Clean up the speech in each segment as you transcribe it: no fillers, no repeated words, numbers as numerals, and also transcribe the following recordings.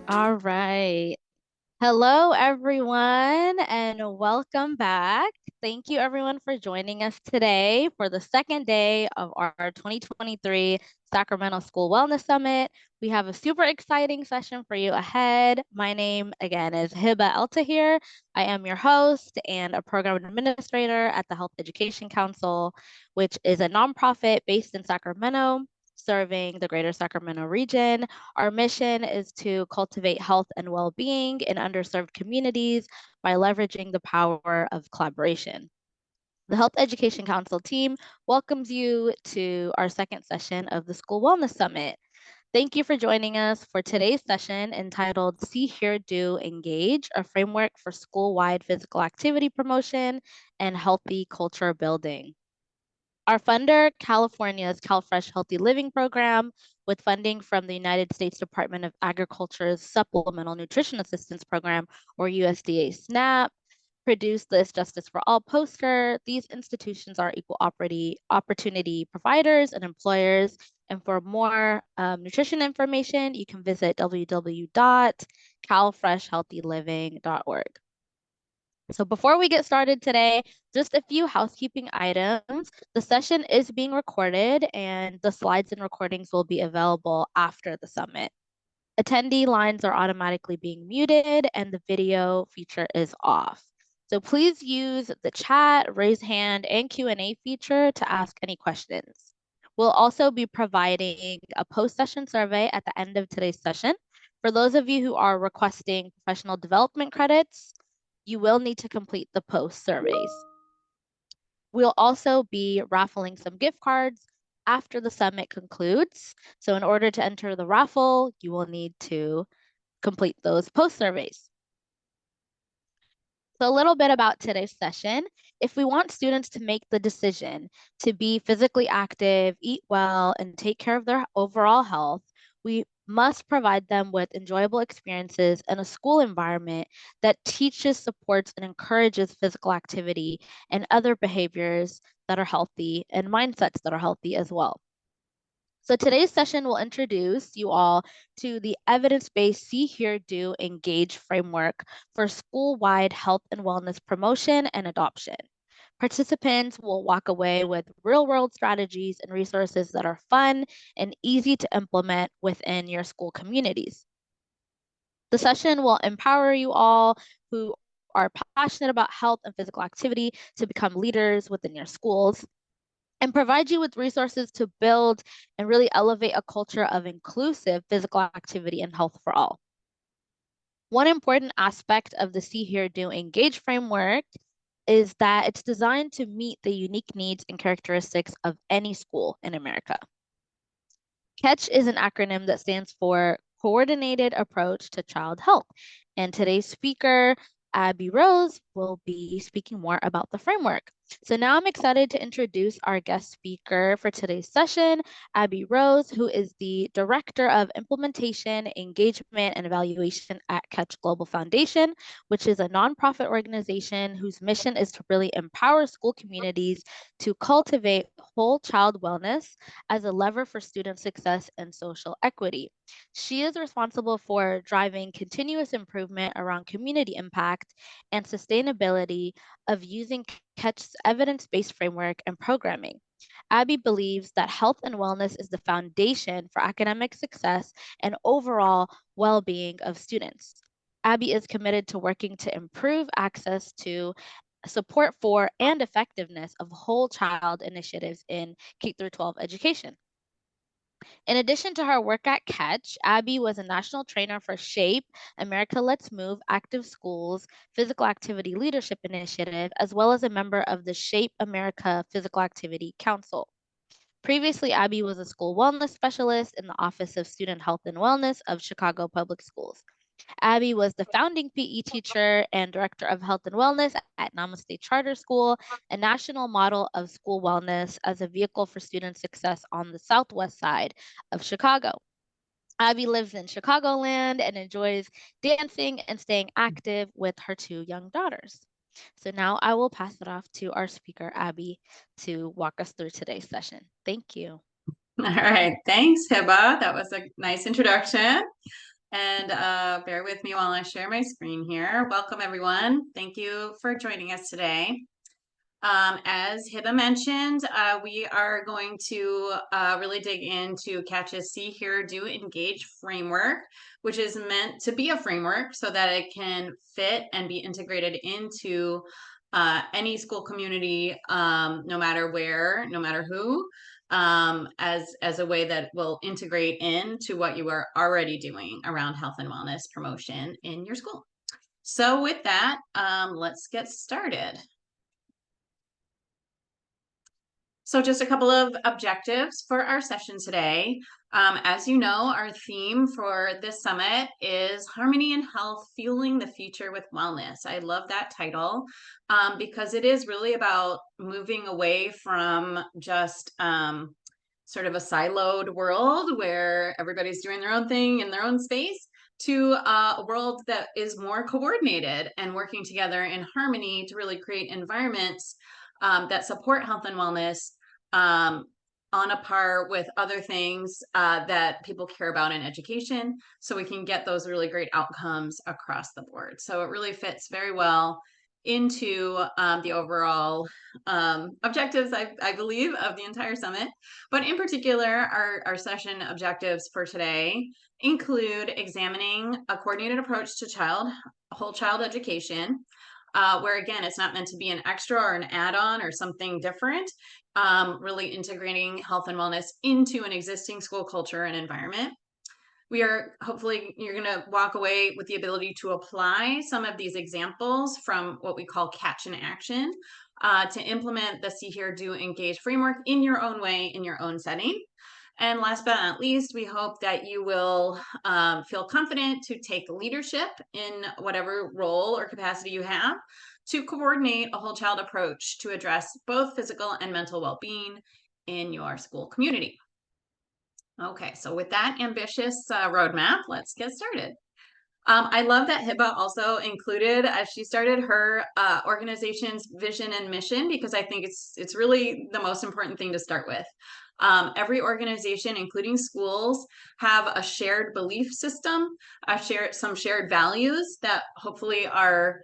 All right. Hello, everyone, and welcome back. Thank you, everyone, for joining us today for the second day of our 2023 Sacramento School Wellness Summit. We have a super exciting session for you ahead. My name, again, is Hiba Eltahir. I am your host and a program administrator at the Health Education Council, which is a nonprofit based in Sacramento, serving the greater Sacramento region. Our mission is to cultivate health and well-being in underserved communities by leveraging the power of collaboration. The Health Education Council team welcomes you to our second session of the School Wellness Summit. Thank you for joining us for today's session entitled See, Hear, Do, Engage, a framework for school-wide physical activity promotion and healthy culture building. Our funder, California's CalFresh Healthy Living Program, with funding from the United States Department of Agriculture's Supplemental Nutrition Assistance Program, or USDA SNAP, produced this Justice for All poster. These institutions are equal opportunity providers and employers. And for more nutrition information, you can visit www.calfreshhealthyliving.org. So before we get started today, just a few housekeeping items. The session is being recorded and the slides and recordings will be available after the summit. Attendee lines are automatically being muted and the video feature is off. So please use the chat, raise hand, and Q&A feature to ask any questions. We'll also be providing a post-session survey at the end of today's session. For those of you who are requesting professional development credits, you will need to complete the post surveys. We'll also be raffling some gift cards after the summit concludes. So in order to enter the raffle, you will need to complete those post surveys. So a little bit about today's session. If we want students to make the decision to be physically active, eat well, and take care of their overall health, we must provide them with enjoyable experiences in a school environment that teaches, supports, and encourages physical activity and other behaviors that are healthy and mindsets that are healthy as well. So today's session will introduce you all to the evidence-based See, Hear, Do, Engage framework for school-wide health and wellness promotion and adoption. Participants will walk away with real-world strategies and resources that are fun and easy to implement within your school communities. The session will empower you all who are passionate about health and physical activity to become leaders within your schools and provide you with resources to build and really elevate a culture of inclusive physical activity and health for all. One important aspect of the See, Hear, Do, Engage framework is that it's designed to meet the unique needs and characteristics of any school in America. CATCH is an acronym that stands for Coordinated Approach to Child Health. And today's speaker, Abby Rose, will be speaking more about the framework. So now I'm excited to introduce our guest speaker for today's session, Abby Rose, who is the Director of Implementation, Engagement, and Evaluation at CATCH Global Foundation, which is a nonprofit organization whose mission is to really empower school communities to cultivate whole child wellness as a lever for student success and social equity. She is responsible for driving continuous improvement around community impact and sustainability of using CATCH's evidence-based framework and programming. Abby believes that health and wellness is the foundation for academic success and overall well-being of students. Abby is committed to working to improve access to support for and effectiveness of whole child initiatives in K-12 education. In addition to her work at CATCH, Abby was a national trainer for SHAPE, America Let's Move Active Schools Physical Activity Leadership Initiative, as well as a member of the SHAPE America Physical Activity Council. Previously, Abby was a school wellness specialist in the Office of Student Health and Wellness of Chicago Public Schools. Abby was the founding PE teacher and director of health and wellness at Namaste Charter School, a national model of school wellness as a vehicle for student success on the southwest side of Chicago. Abby lives in Chicagoland and enjoys dancing and staying active with her two young daughters. So now I will pass it off to our speaker, Abby, to walk us through today's session. Thank you. All right. Thanks, Hiba. That was a nice introduction. And bear with me while I share my screen here. Welcome, everyone. Thank you for joining us today. As Hiba mentioned, we are going to really dig into Catch's See, Hear, Do, Engage framework, which is meant to be a framework so that it can fit and be integrated into any school community, no matter where, no matter who, as a way that will integrate into what you are already doing around health and wellness promotion in your school. So with that, let's get started. So just a couple of objectives for our session today. As you know, our theme for this summit is Harmony and Health, Fueling the Future with Wellness. I love that title because it is really about moving away from just sort of a siloed world where everybody's doing their own thing in their own space to a world that is more coordinated and working together in harmony to really create environments that support health and wellness on a par with other things that people care about in education, so we can get those really great outcomes across the board. So it really fits very well into the overall objectives, I believe, of the entire summit. But in particular, our session objectives for today include examining a coordinated approach to whole child education, where again, it's not meant to be an extra or an add-on or something different, really integrating health and wellness into an existing school culture and environment. Hopefully, you're going to walk away with the ability to apply some of these examples from what we call Catch in Action to implement the See, Hear, Do, Engage framework in your own way, in your own setting. And last but not least, we hope that you will feel confident to take leadership in whatever role or capacity you have to coordinate a whole child approach to address both physical and mental well-being in your school community. Okay, so with that ambitious roadmap, let's get started. I love that Hiba also included, as she started, her organization's vision and mission, because I think it's really the most important thing to start with. Every organization, including schools, have a shared belief system, some shared values that hopefully are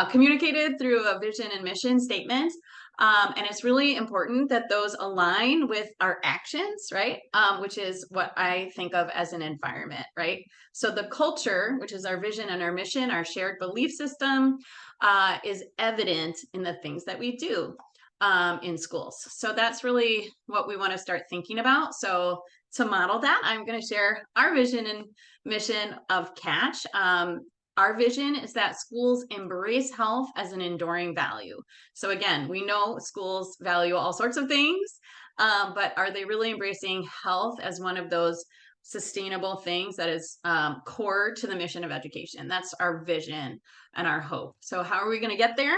communicated through a vision and mission statement. And it's really important that those align with our actions, right? Which is what I think of as an environment, right? So the culture, which is our vision and our mission, our shared belief system, is evident in the things that we do in schools. So that's really what we want to start thinking about. So to model that, I'm going to share our vision and mission of Catch. Our vision is that schools embrace health as an enduring value. So again, we know schools value all sorts of things, but are they really embracing health as one of those sustainable things that is core to the mission of education? That's our vision and our hope. So how are we going to get there?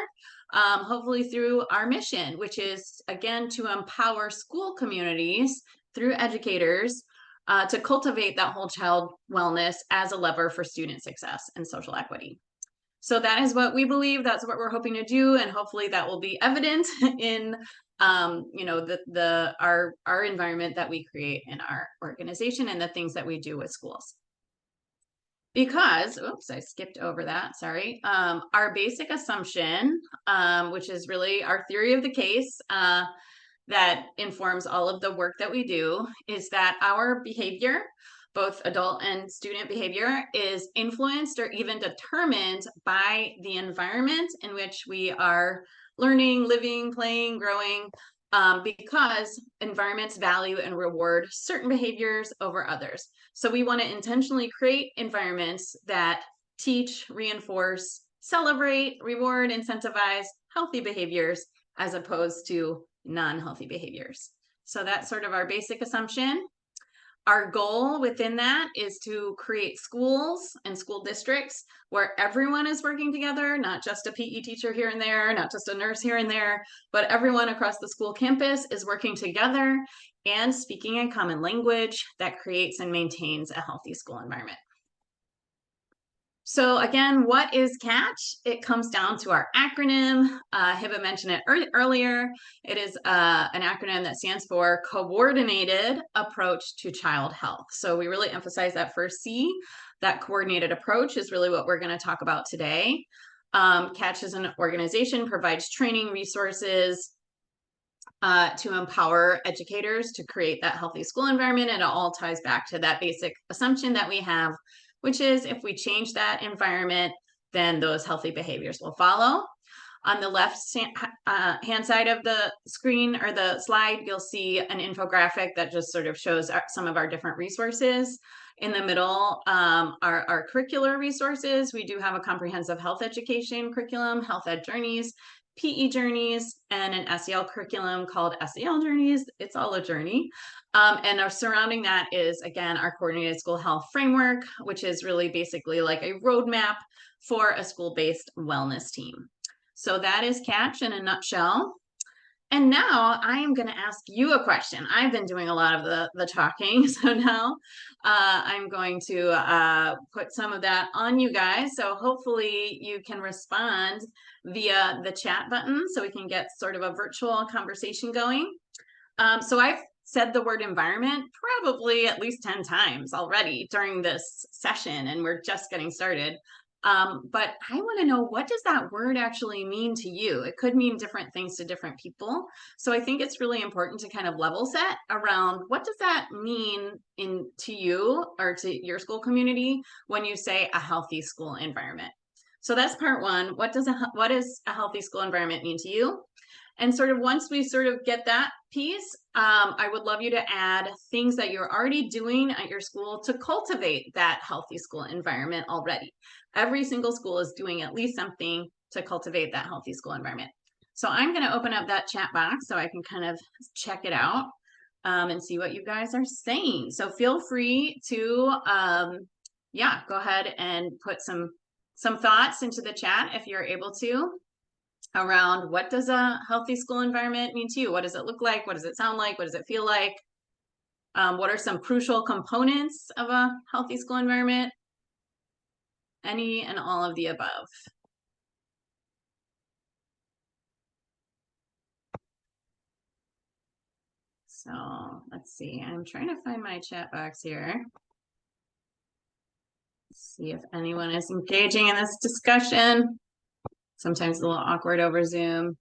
Hopefully through our mission, which is, again, to empower school communities through educators to cultivate that whole child wellness as a lever for student success and social equity. So that is what we believe. That's what we're hoping to do, and hopefully that will be evident in our environment that we create in our organization and the things that we do with schools. Because, oops, I skipped over that, sorry. Our basic assumption, which is really our theory of the case, that informs all of the work that we do, is that our behavior, both adult and student behavior, is influenced or even determined by the environment in which we are learning, living, playing, growing, because environments value and reward certain behaviors over others. So we want to intentionally create environments that teach, reinforce, celebrate, reward, incentivize healthy behaviors as opposed to non-healthy behaviors. So that's sort of our basic assumption. Our goal within that is to create schools and school districts where everyone is working together, not just a PE teacher here and there, not just a nurse here and there, but everyone across the school campus is working together and speaking a common language that creates and maintains a healthy school environment. So again, what is CATCH? It comes down to our acronym. Hiba mentioned it earlier. It is an acronym that stands for Coordinated Approach to Child Health. So we really emphasize that first C. That coordinated approach is really what we're going to talk about today. CATCH as an organization provides training resources to empower educators to create that healthy school environment. And it all ties back to that basic assumption that we have, which is if we change that environment, then those healthy behaviors will follow. On the left hand side of the screen or the slide, you'll see an infographic that just sort of shows some of our different resources. In the middle are our curricular resources. We do have a comprehensive health education curriculum, health ed journeys, PE journeys, and an SEL curriculum called SEL journeys. It's all a journey. And our surrounding that is, again, our coordinated school health framework, which is really basically like a roadmap for a school-based wellness team. So that is CATCH in a nutshell. And now I am going to ask you a question. I've been doing a lot of the talking, so now I'm going to put some of that on you guys. So hopefully you can respond via the chat button so we can get sort of a virtual conversation going. So I've said the word environment probably at least 10 times already during this session, and we're just getting started. But I want to know, what does that word actually mean to you? It could mean different things to different people. So I think it's really important to kind of level set around what does that mean to you or to your school community when you say a healthy school environment. So that's part one. What does a healthy school environment mean to you? And sort of once we sort of get that piece, I would love you to add things that you're already doing at your school to cultivate that healthy school environment already. Every single school is doing at least something to cultivate that healthy school environment. So I'm going to open up that chat box so I can kind of check it out and see what you guys are saying. So feel free to, yeah, go ahead and put some thoughts into the chat if you're able to, around what does a healthy school environment mean to you? What does it look like? What does it sound like? What does it feel like? What are some crucial components of a healthy school environment? Any and all of the above. So let's see, I'm trying to find my chat box here. Let's see if anyone is engaging in this discussion. Sometimes a little awkward over Zoom.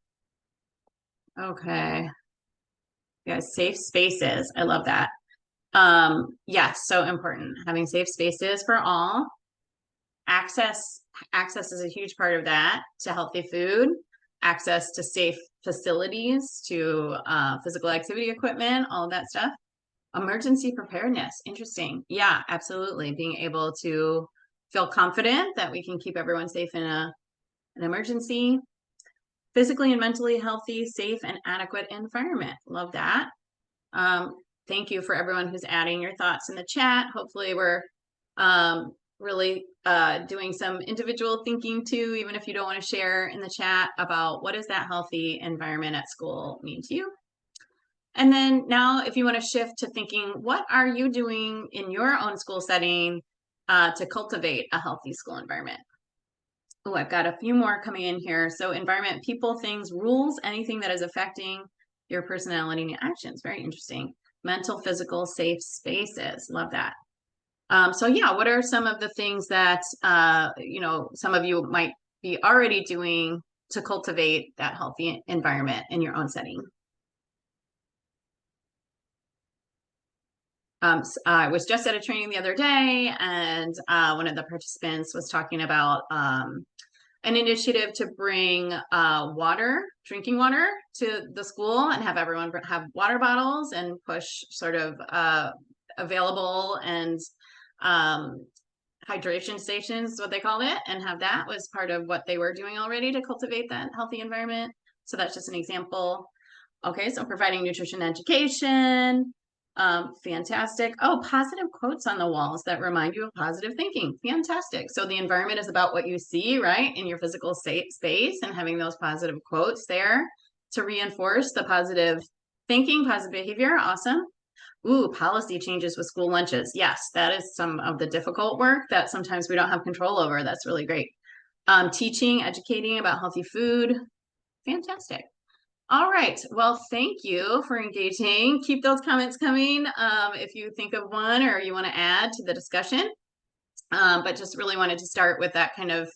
Okay. Yeah, safe spaces. I love that. Yes, so important. Having safe spaces for all. Access is a huge part of that, to healthy food, access to safe facilities, to physical activity equipment, all of that stuff. Emergency preparedness. Interesting. Yeah, absolutely. Being able to feel confident that we can keep everyone safe in an emergency. Physically and mentally healthy, safe, and adequate environment. Love that. Thank you for everyone who's adding your thoughts in the chat. Hopefully we're really doing some individual thinking too, even if you don't want to share in the chat, about what does that healthy environment at school mean to you? And then now if you want to shift to thinking, what are you doing in your own school setting to cultivate a healthy school environment? Oh, I've got a few more coming in here. So environment, people, things, rules, anything that is affecting your personality and actions. Very interesting. Mental, physical, safe spaces. Love that. So yeah, what are some of the things that, you know, some of you might be already doing to cultivate that healthy environment in your own setting? I was just at a training the other day, and one of the participants was talking about an initiative to bring drinking water to the school and have everyone have water bottles and push sort of available and hydration stations, what they called it, and have that was part of what they were doing already to cultivate that healthy environment. So that's just an example. Okay, so providing nutrition education. Fantastic. Oh, positive quotes on the walls that remind you of positive thinking. Fantastic. So the environment is about what you see, right, in your physical space, and having those positive quotes there to reinforce the positive thinking, positive behavior. Awesome. Ooh, policy changes with school lunches. Yes, that is some of the difficult work that sometimes we don't have control over. That's really great. Teaching, educating about healthy food. Fantastic. All right. Well, thank you for engaging. Keep those comments coming if you think of one or you want to add to the discussion. But just really wanted to start with that kind of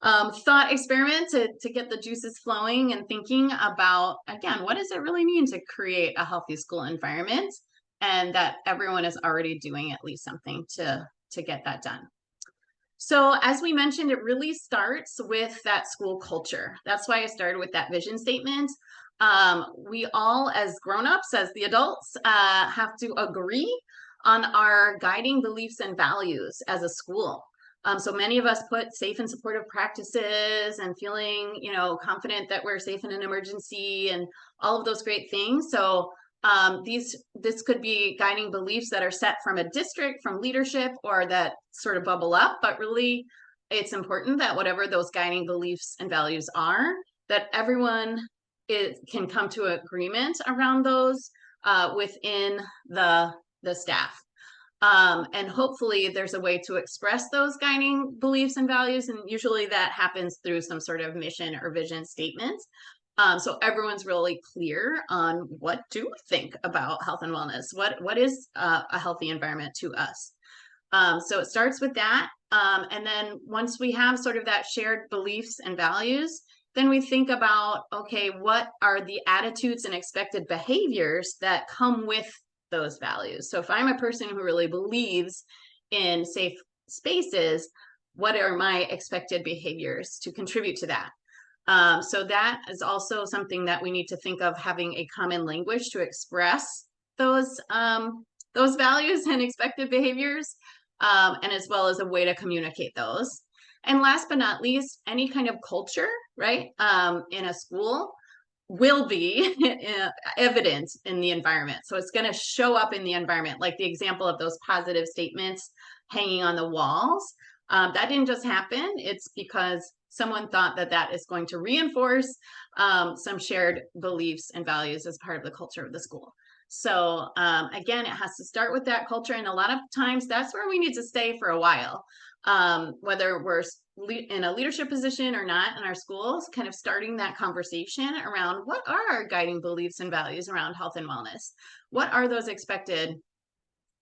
thought experiment to get the juices flowing and thinking about, again, what does it really mean to create a healthy school environment, and that everyone is already doing at least something to get that done. So as we mentioned, it really starts with that school culture. That's why I started with that vision statement. We all, as grown-ups, as the adults, have to agree on our guiding beliefs and values as a school. So many of us put safe and supportive practices and feeling, confident that we're safe in an emergency and all of those great things. So this could be guiding beliefs that are set from a district, from leadership, or that sort of bubble up. But really, it's important that whatever those guiding beliefs and values are, that everyone can come to agreement around those within the staff. And hopefully there's a way to express those guiding beliefs and values. And usually that happens through some sort of mission or vision statement. So everyone's really clear on what do we think about health and wellness? What is a healthy environment to us? So it starts with that. And then once we have sort of that shared beliefs and values, then we think about, okay, what are the attitudes and expected behaviors that come with those values? So if I'm a person who really believes in safe spaces, what are my expected behaviors to contribute to that? So that is also something that we need to think of, having a common language to express those values and expected behaviors, and as well as a way to communicate those. And last but not least, any kind of culture, right, in a school will be evident in the environment. So it's going to show up in the environment, like the example of those positive statements hanging on the walls. That didn't just happen. It's because someone thought that that is going to reinforce some shared beliefs and values as part of the culture of the school. So again, it has to start with that culture. And a lot of times that's where we need to stay for a while, whether we're in a leadership position or not in our schools, kind of starting that conversation around what are our guiding beliefs and values around health and wellness? What are those expected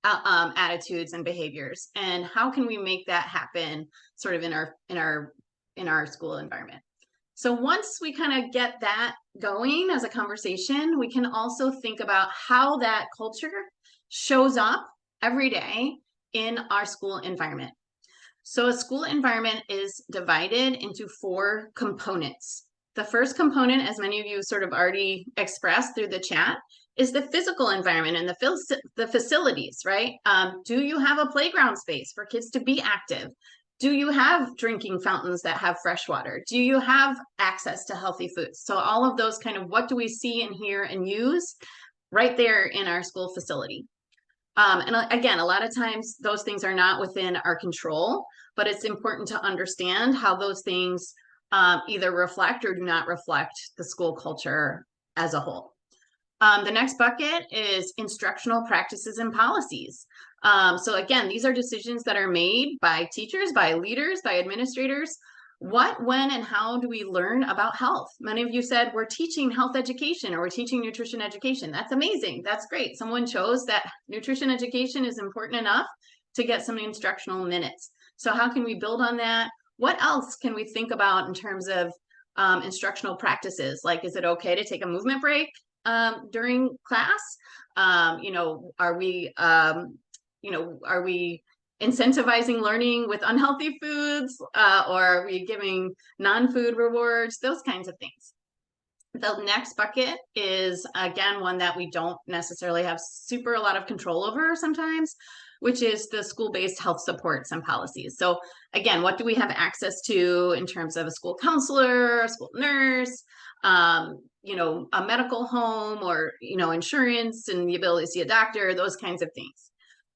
attitudes and behaviors, and how can we make that happen sort of in our school environment? So once we kind of get that going as a conversation, we can also think about how that culture shows up every day in our school environment. So a school environment is divided into 4 components. The first component, as many of you sort of already expressed through the chat, is the physical environment and the facilities, right? Do you have a playground space for kids to be active? Do you have drinking fountains that have fresh water? Do you have access to healthy foods? So all of those kind of, what do we see and hear and use right there in our school facility? And again, a lot of times those things are not within our control, but it's important to understand how those things either reflect or do not reflect the school culture as a whole. The next bucket is instructional practices and policies. So again, these are decisions that are made by teachers, by leaders, by administrators. What, when, and how do we learn about health? Many of you said we're teaching health education or we're teaching nutrition education. That's amazing. That's great. Someone chose that nutrition education is important enough to get some instructional minutes. So how can we build on that? What else can we think about in terms of instructional practices? Like, is it okay to take a movement break during class? Are we incentivizing learning with unhealthy foods, or are we giving non-food rewards? Those kinds of things. The next bucket is, again, one that we don't necessarily have a lot of control over sometimes, which is the school-based health supports and policies. So again, what do we have access to in terms of a school counselor, a school nurse, a medical home, or, insurance and the ability to see a doctor, those kinds of things.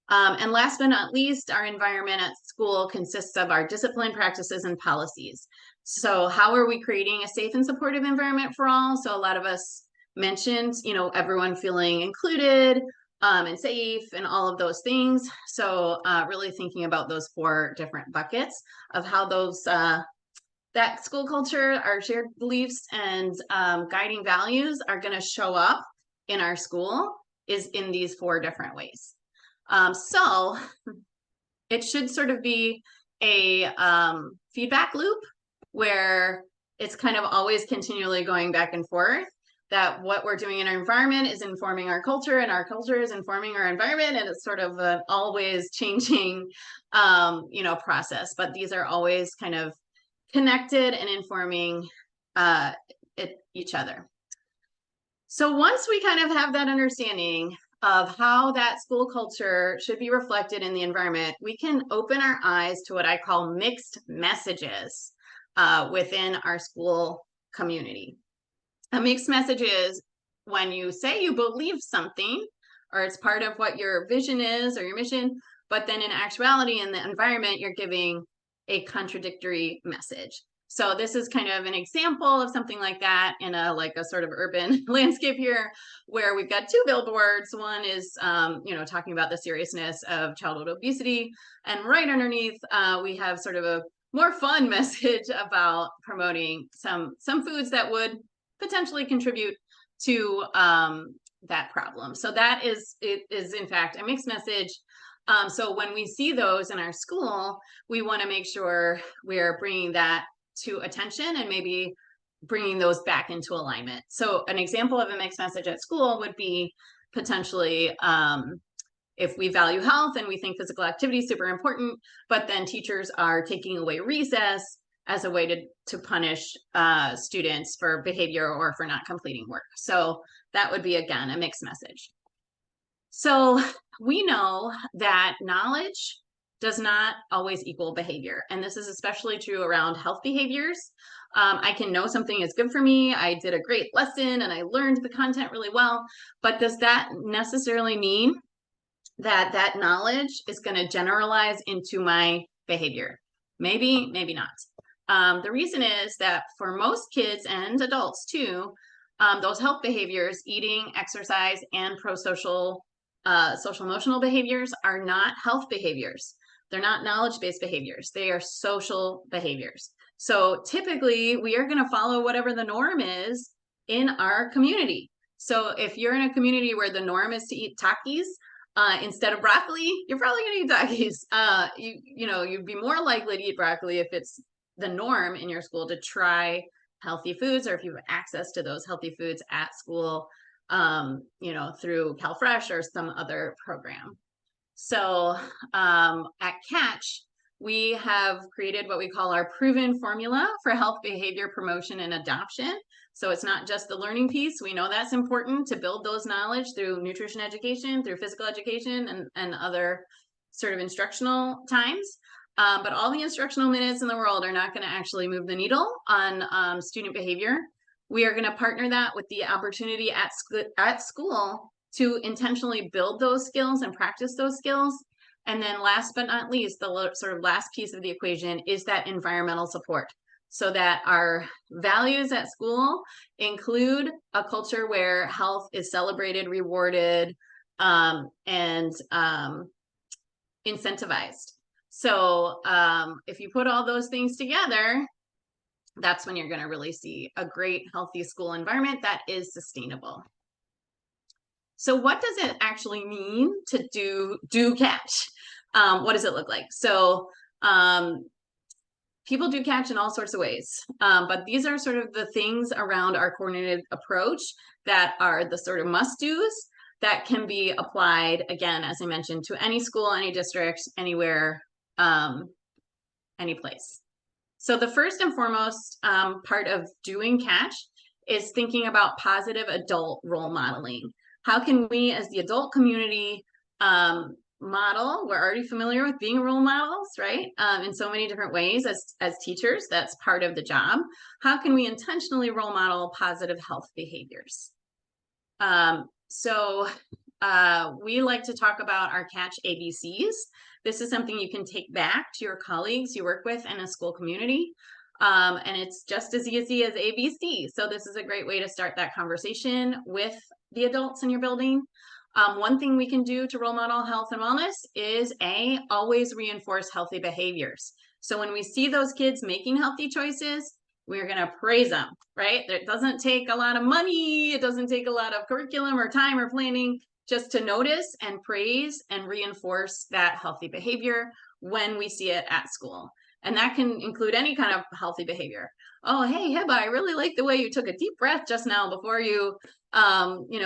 And last but not least, our environment at school consists of our discipline practices and policies. So how are we creating a safe and supportive environment for all? So a lot of us mentioned, everyone feeling included, and safe and all of those things. So really thinking about those 4 different buckets of how those that school culture, our shared beliefs and guiding values are going to show up in our school is in these 4 different ways. So it should sort of be a feedback loop where it's kind of always continually going back and forth, that what we're doing in our environment is informing our culture and our culture is informing our environment, and it's sort of an always changing process, but these are always kind of connected and informing each other. So once we kind of have that understanding of how that school culture should be reflected in the environment, we can open our eyes to what I call mixed messages within our school community. A mixed message is when you say you believe something, or it's part of what your vision is or your mission, but then in actuality in the environment, you're giving a contradictory message. So this is kind of an example of something like that in a sort of urban landscape here, where we've got 2 billboards. One is, talking about the seriousness of childhood obesity, and right underneath, we have sort of a more fun message about promoting some foods that would potentially contribute to that problem. So it is in fact a mixed message. So when we see those in our school, we want to make sure we're bringing that to attention and maybe bringing those back into alignment. So an example of a mixed message at school would be potentially if we value health and we think physical activity is super important, but then teachers are taking away recess as a way to punish students for behavior or for not completing work. So that would be, again, a mixed message. So we know that knowledge does not always equal behavior. And this is especially true around health behaviors. I can know something is good for me. I did a great lesson and I learned the content really well. But does that necessarily mean that that knowledge is going to generalize into my behavior? Maybe, maybe not. The reason is that for most kids and adults too, those health behaviors, eating, exercise, and pro-social, social emotional behaviors are not health behaviors. They're not knowledge-based behaviors. They are social behaviors. So typically we are going to follow whatever the norm is in our community. So if you're in a community where the norm is to eat Takis instead of broccoli, you're probably going to eat Takis. You'd be more likely to eat broccoli if it's the norm in your school to try healthy foods, or if you have access to those healthy foods at school, through CalFresh or some other program. So at Catch, we have created what we call our proven formula for health behavior promotion and adoption. So it's not just the learning piece. We know that's important to build those knowledge through nutrition education, through physical education, and other sort of instructional times. But all the instructional minutes in the world are not going to actually move the needle on student behavior. We are going to partner that with the opportunity at school to intentionally build those skills and practice those skills. And then last but not least, the sort of last piece of the equation is that environmental support, so that our values at school include a culture where health is celebrated, rewarded, and incentivized. So if you put all those things together, that's when you're going to really see a great, healthy school environment that is sustainable. So what does it actually mean to do Catch? What does it look like? So people do Catch in all sorts of ways, but these are sort of the things around our coordinated approach that are the sort of must-dos that can be applied, again, as I mentioned, to any school, any district, anywhere, any place. So the first and foremost part of doing Catch is thinking about positive adult role modeling. How can we, as the adult community, model? We're already familiar with being role models, right? In so many different ways as teachers, that's part of the job. How can we intentionally role model positive health behaviors? So we like to talk about our Catch ABCs. This is something you can take back to your colleagues you work with in a school community. And it's just as easy as ABC. So this is a great way to start that conversation with the adults in your building. One thing we can do to role model health and wellness is always reinforce healthy behaviors. So when we see those kids making healthy choices, we're going to praise them, right? It doesn't take a lot of money. It doesn't take a lot of curriculum or time or planning, just to notice and praise and reinforce that healthy behavior when we see it at school. And that can include any kind of healthy behavior. Oh, hey, Heba, I really like the way you took a deep breath just now before you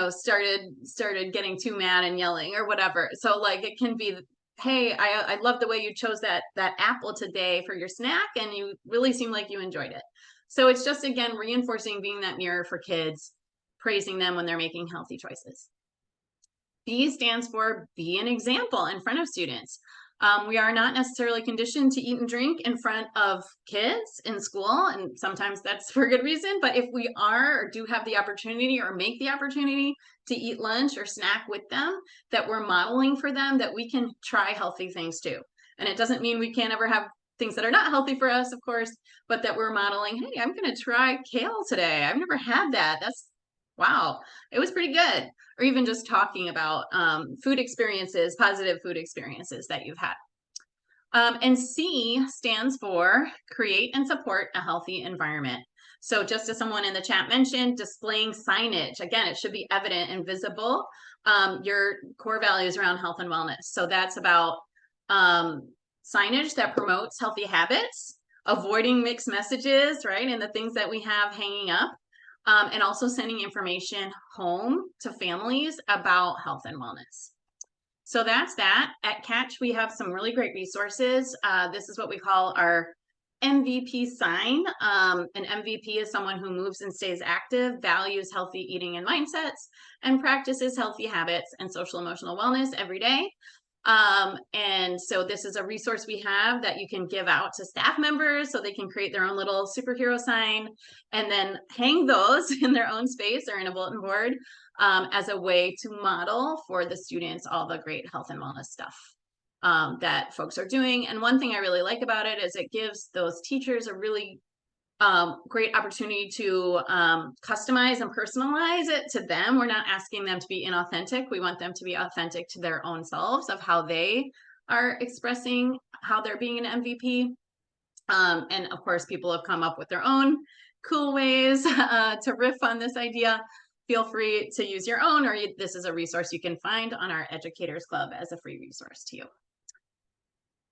started getting too mad and yelling or whatever. So like it can be, hey, I love the way you chose that apple today for your snack, and you really seem like you enjoyed it. So it's just, again, reinforcing, being that mirror for kids, praising them when they're making healthy choices. B stands for be an example in front of students. We are not necessarily conditioned to eat and drink in front of kids in school, and sometimes that's for good reason. But if we are or do have the opportunity or make the opportunity to eat lunch or snack with them, that we're modeling for them that we can try healthy things too. And it doesn't mean we can't ever have things that are not healthy for us, of course, but that we're modeling, hey, I'm going to try kale today. I've never had that. That's wow, it was pretty good. Or even just talking about food experiences, positive food experiences that you've had. And C stands for create and support a healthy environment. So just as someone in the chat mentioned, displaying signage. Again, it should be evident and visible, your core values around health and wellness. So that's about signage that promotes healthy habits, avoiding mixed messages, right? And the things that we have hanging up. And also sending information home to families about health and wellness. So that's that. At Catch, we have some really great resources. This is what we call our MVP sign. An MVP is someone who moves and stays active, values healthy eating and mindsets, and practices healthy habits and social emotional wellness every day. And so this is a resource we have that you can give out to staff members so they can create their own little superhero sign and then hang those in their own space or in a bulletin board as a way to model for the students all the great health and wellness stuff that folks are doing. And one thing I really like about it is it gives those teachers a really great opportunity to customize and personalize it to them. We're not asking them to be inauthentic. We want them to be authentic to their own selves of how they are expressing how they're being an MVP. And of course, people have come up with their own cool ways to riff on this idea. Feel free to use your own, or this is a resource you can find on our Educators Club as a free resource to you.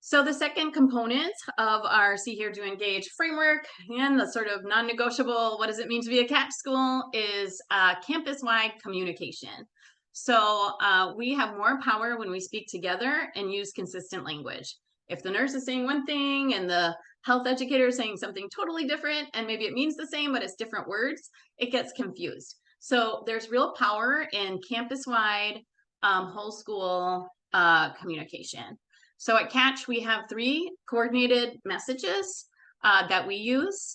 So the second component of our See, Hear, Do, Engage framework, and the sort of non-negotiable, what does it mean to be a catch school, is campus-wide communication. So we have more power when we speak together and use consistent language. If the nurse is saying one thing and the health educator is saying something totally different, and maybe it means the same, but it's different words, it gets confused. So there's real power in campus-wide, whole school communication. So at Catch, we have 3 coordinated messages that we use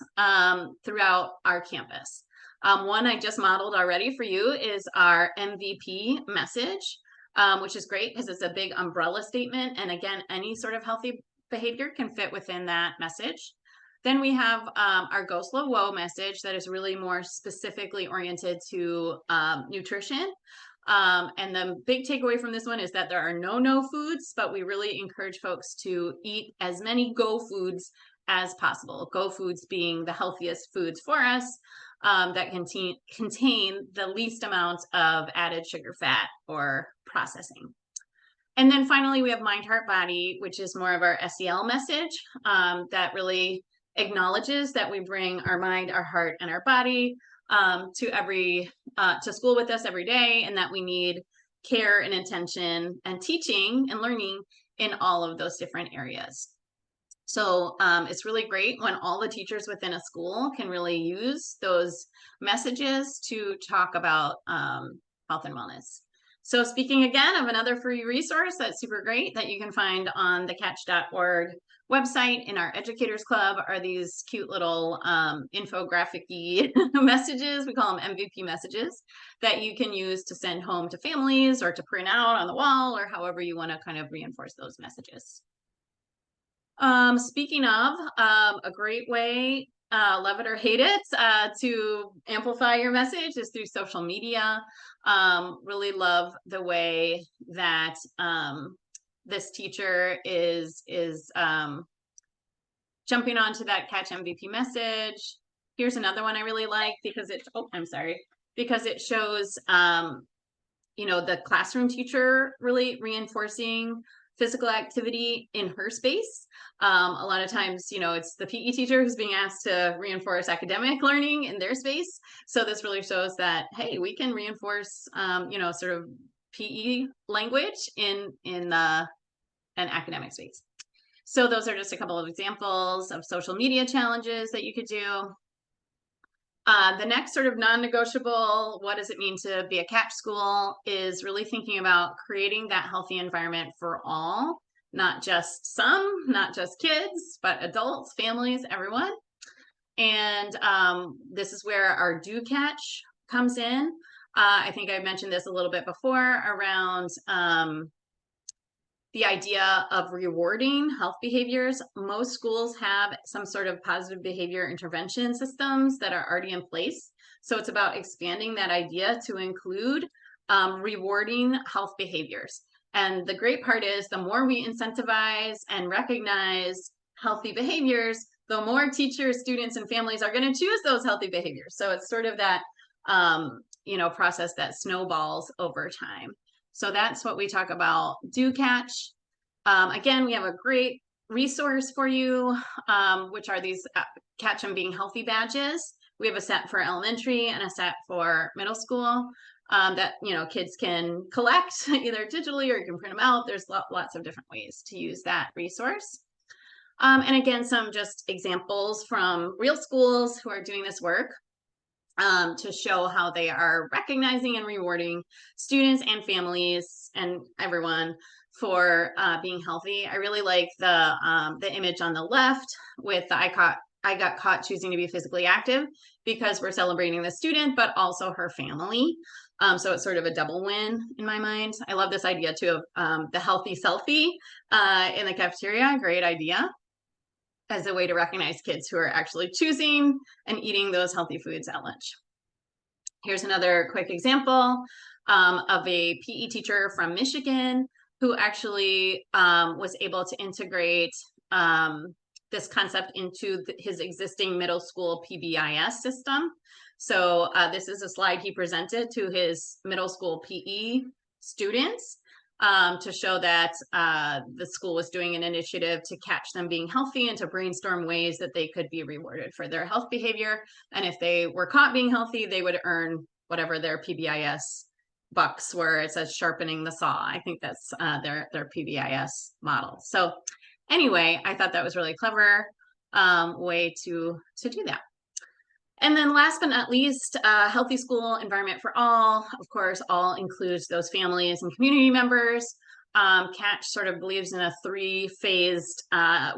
throughout our campus. One I just modeled already for you is our MVP message, which is great because it's a big umbrella statement. And again, any sort of healthy behavior can fit within that message. Then we have our Go Slow Whoa message that is really more specifically oriented to nutrition. And the big takeaway from this one is that there are no foods, but we really encourage folks to eat as many go foods as possible. Go foods being the healthiest foods for us that contain the least amount of added sugar, fat, or processing. And then finally, we have Mind, Heart, Body, which is more of our SEL message that really acknowledges that we bring our mind, our heart, and our body to school with us every day, and that we need care and attention and teaching and learning in all of those different areas. So it's really great when all the teachers within a school can really use those messages to talk about health and wellness. So speaking again of another free resource that's super great that you can find on the catch.org website in our Educators Club are these cute little infographic-y messages. We call them MVP messages that you can use to send home to families or to print out on the wall or however you want to kind of reinforce those messages. Speaking of, a great way love it or hate it, to amplify your message is through social media. Really love the way that this teacher is jumping onto that Catch MVP message. Here's another one I really like because because it shows the classroom teacher really reinforcing physical activity in her space. A lot of times, it's the PE teacher who's being asked to reinforce academic learning in their space. So this really shows that, hey, we can reinforce, sort of PE language in an academic space. So those are just a couple of examples of social media challenges that you could do. The next sort of non-negotiable, what does it mean to be a catch school, is really thinking about creating that healthy environment for all, not just some, not just kids, but adults, families, everyone. And this is where our do catch comes in. I think I mentioned this a little bit before around the idea of rewarding health behaviors. Most schools have some sort of positive behavior intervention systems that are already in place. So it's about expanding that idea to include rewarding health behaviors. And the great part is the more we incentivize and recognize healthy behaviors, the more teachers, students, and families are going to choose those healthy behaviors. So it's sort of that process that snowballs over time. So that's what we talk about do catch. Again, we have a great resource for you, which are these Catch 'em Being Healthy badges. We have a set for elementary and a set for middle school that kids can collect either digitally or you can print them out. There's lots of different ways to use that resource. And again, some just examples from real schools who are doing this work. To show how they are recognizing and rewarding students and families and everyone for being healthy. I really like the image on the left with the I got caught choosing to be physically active, because we're celebrating the student, but also her family. So it's sort of a double win in my mind. I love this idea too of the healthy selfie in the cafeteria. Great idea, as a way to recognize kids who are actually choosing and eating those healthy foods at lunch. Here's another quick example of a PE teacher from Michigan who actually was able to integrate this concept into his existing middle school PBIS system. So this is a slide he presented to his middle school PE students to show that the school was doing an initiative to catch them being healthy and to brainstorm ways that they could be rewarded for their health behavior. And if they were caught being healthy, they would earn whatever their PBIS bucks were. It says sharpening the saw. I think that's their PBIS model. So anyway, I thought that was really clever way to do that. And then last but not least, healthy school environment for all. Of course, all includes those families and community members. Catch sort of believes in a three-phased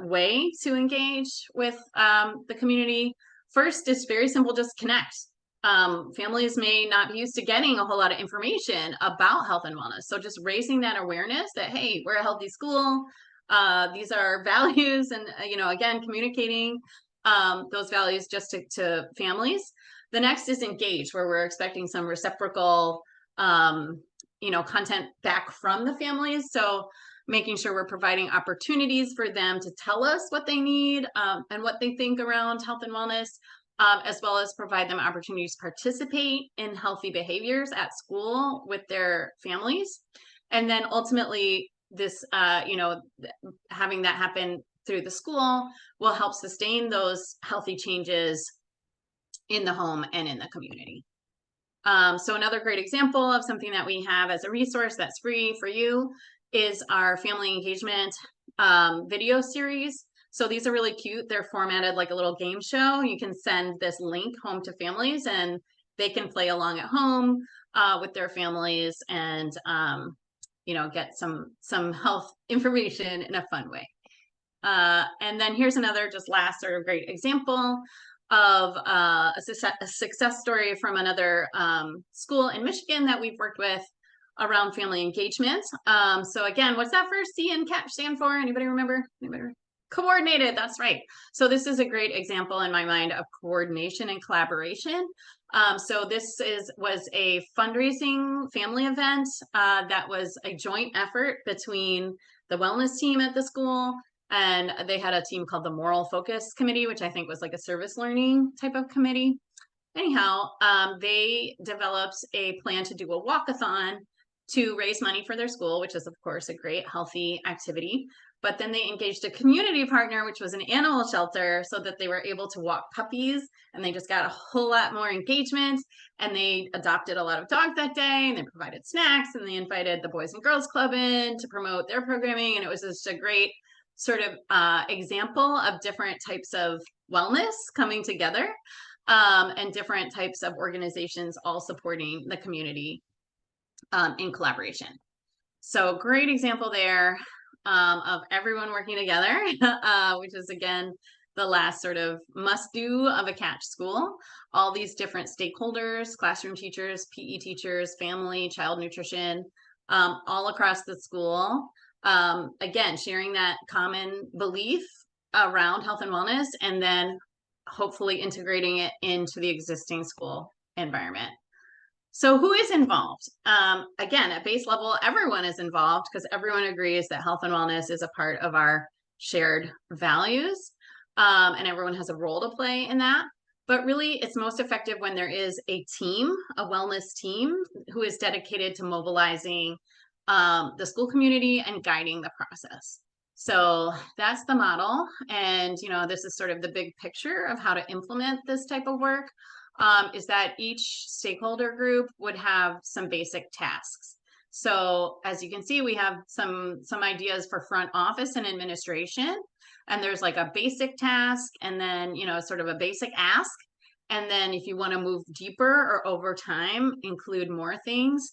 way to engage with the community. First, it's very simple, just connect. Families may not be used to getting a whole lot of information about health and wellness. So just raising that awareness that, hey, we're a healthy school. These are our values, and again, communicating those values just to families. The next is engage, where we're expecting some reciprocal, content back from the families. So making sure we're providing opportunities for them to tell us what they need and what they think around health and wellness, as well as provide them opportunities to participate in healthy behaviors at school with their families. And then ultimately, this, having that happen through the school will help sustain those healthy changes in the home and in the community. So another great example of something that we have as a resource that's free for you is our family engagement video series. So these are really cute. They're formatted like a little game show. You can send this link home to families and they can play along at home with their families and get some health information in a fun way. And then here's another just last sort of great example of a success story from another school in Michigan that we've worked with around family engagement. So again, what's that first C in CATCH stand for? Anybody remember? Anybody? Coordinated, that's right. So this is a great example in my mind of coordination and collaboration. So this was a fundraising family event that was a joint effort between the wellness team at the school, and they had a team called the Moral Focus Committee, which I think was like a service learning type of committee. Anyhow, they developed a plan to do a walkathon to raise money for their school, which is, of course, a great, healthy activity. But then they engaged a community partner, which was an animal shelter, so that they were able to walk puppies, and they just got a whole lot more engagement. And they adopted a lot of dogs that day, and they provided snacks, and they invited the Boys and Girls Club in to promote their programming. And it was just a great sort of example of different types of wellness coming together, and different types of organizations all supporting the community in collaboration. So great example there of everyone working together, which is, again, the last sort of must-do of a catch school. All these different stakeholders, classroom teachers, PE teachers, family, child nutrition, all across the school. Again, sharing that common belief around health and wellness, and then hopefully integrating it into the existing school environment. So who is involved? Again, at base level, everyone is involved because everyone agrees that health and wellness is a part of our shared values, and everyone has a role to play in that. But really, it's most effective when there is a team, a wellness team, who is dedicated to mobilizing the school community and guiding the process. So that's the model. And, this is sort of the big picture of how to implement this type of work, is that each stakeholder group would have some basic tasks. So as you can see, we have some ideas for front office and administration. And there's like a basic task, and then, sort of a basic ask. And then if you want to move deeper or over time, include more things,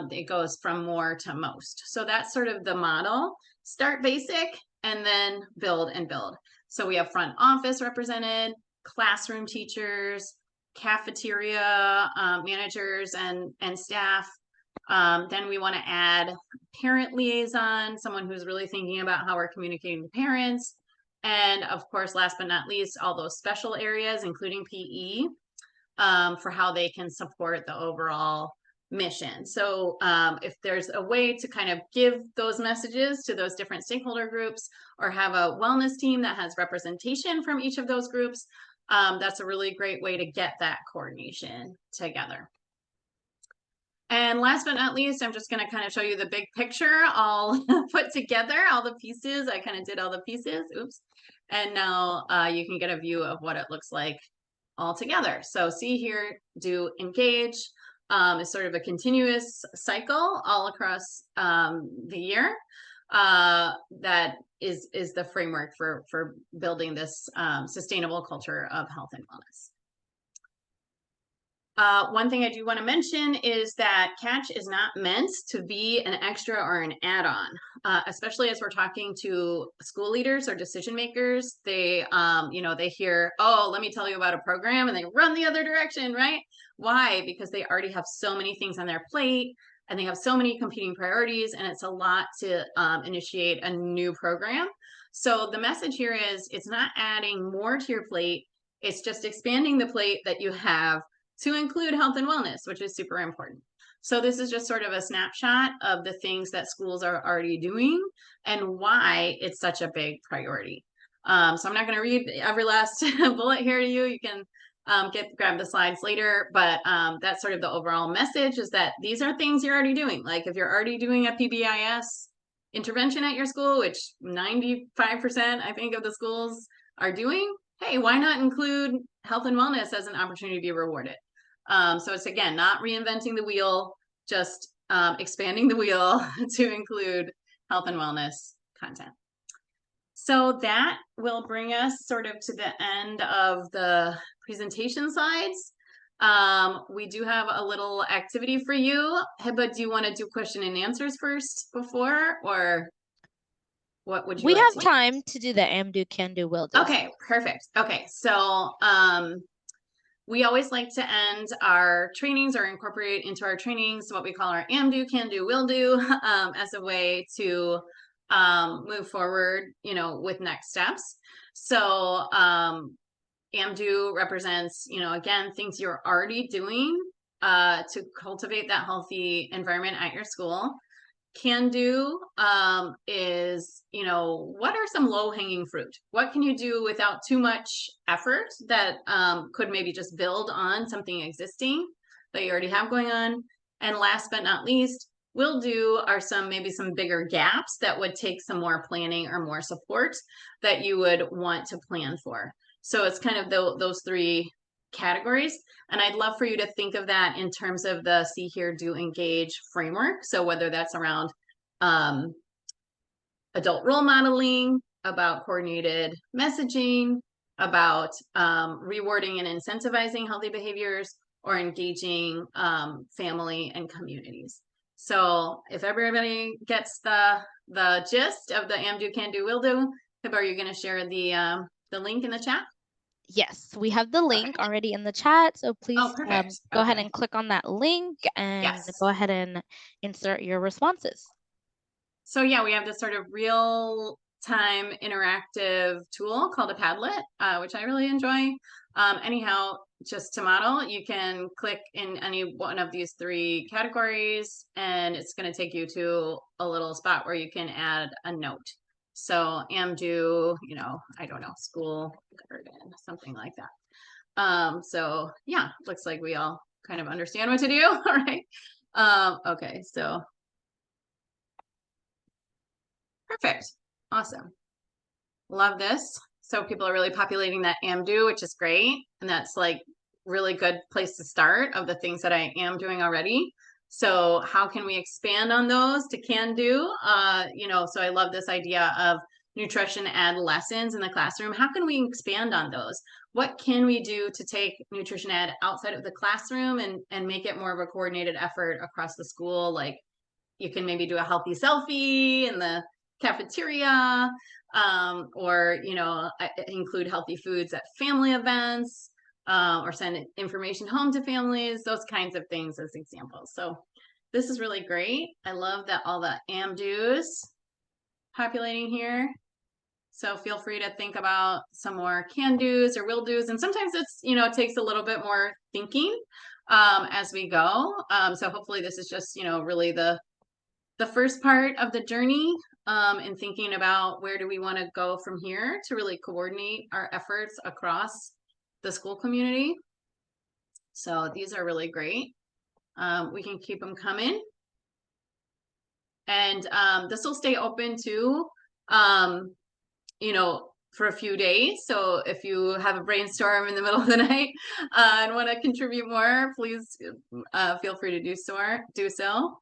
it goes from more to most. So that's sort of the model. Start basic and then build and build. So we have front office represented, classroom teachers, cafeteria managers and staff. Then we want to add parent liaison, someone who's really thinking about how we're communicating to parents. And of course, last but not least, all those special areas, including PE, for how they can support the overall mission. So if there's a way to kind of give those messages to those different stakeholder groups, or have a wellness team that has representation from each of those groups, that's a really great way to get that coordination together. And last but not least, I'm just going to kind of show you the big picture all put together, all the pieces. I kind of did all the pieces. Oops. And now you can get a view of what it looks like all together. So see here, do engage is sort of a continuous cycle all across the year. That is the framework for building this sustainable culture of health and wellness. One thing I do want to mention is that Catch is not meant to be an extra or an add-on, especially as we're talking to school leaders or decision makers. They, they hear, oh, let me tell you about a program, and they run the other direction, right? Why? Because they already have so many things on their plate, and they have so many competing priorities, and it's a lot to initiate a new program. So the message here is, it's not adding more to your plate, it's just expanding the plate that you have to include health and wellness, which is super important. So this is just sort of a snapshot of the things that schools are already doing and why it's such a big priority. So I'm not going to read every last bullet here to you. You can grab the slides later, but that's sort of the overall message, is that these are things you're already doing. Like if you're already doing a PBIS intervention at your school, which 95% I think of the schools are doing, hey, why not include health and wellness as an opportunity to be rewarded? So it's, again, not reinventing the wheel, just expanding the wheel to include health and wellness content. So that will bring us sort of to the end of the presentation slides. We do have a little activity for you. Heba, do you want to do question and answers first before, or what would you like to do? We have time to do the am, do, can do, will do. Okay, perfect. Okay, so we always like to end our trainings or incorporate into our trainings what we call our am, do, can do, will do, as a way to move forward, with next steps. So AMDO represents, again, things you're already doing to cultivate that healthy environment at your school. Can do is, what are some low hanging fruit? What can you do without too much effort that could maybe just build on something existing that you already have going on? And last but not least, will do are maybe some bigger gaps that would take some more planning or more support that you would want to plan for. So it's kind of those three categories. And I'd love for you to think of that in terms of the see, hear, do, engage framework. So whether that's around adult role modeling, about coordinated messaging, about rewarding and incentivizing healthy behaviors, or engaging family and communities. So if everybody gets the gist of the am, do, can do, will do, Pip, are you going to share the link in the chat? Yes, we have the link already in the chat. So please perfect. Go ahead and click on that link and go ahead and insert your responses. So yeah, we have this sort of real-time interactive tool called a Padlet, which I really enjoy. Anyhow, just to model, you can click in any one of these three categories, and it's going to take you to a little spot where you can add a note. So am, do, I don't know, school garden, something like that. So yeah, looks like we all kind of understand what to do. All right. Okay, so perfect. Awesome. Love this. So people are really populating that am, do, which is great. And that's like really good place to start of the things that I am doing already. So how can we expand on those to can do? So I love this idea of nutrition ed lessons in the classroom. How can we expand on those? What can we do to take nutrition ed outside of the classroom and make it more of a coordinated effort across the school? Like you can maybe do a healthy selfie in the cafeteria, or include healthy foods at family events, or send information home to families, those kinds of things as examples. So this is really great. I love that all the am do's populating here. So feel free to think about some more can do's or will do's, and sometimes it's it takes a little bit more thinking as we go. So hopefully this is just really the first part of the journey, and thinking about where do we want to go from here to really coordinate our efforts across the school community. So these are really great. We can keep them coming. And this will stay open too, for a few days. So if you have a brainstorm in the middle of the night and want to contribute more, please feel free to do so.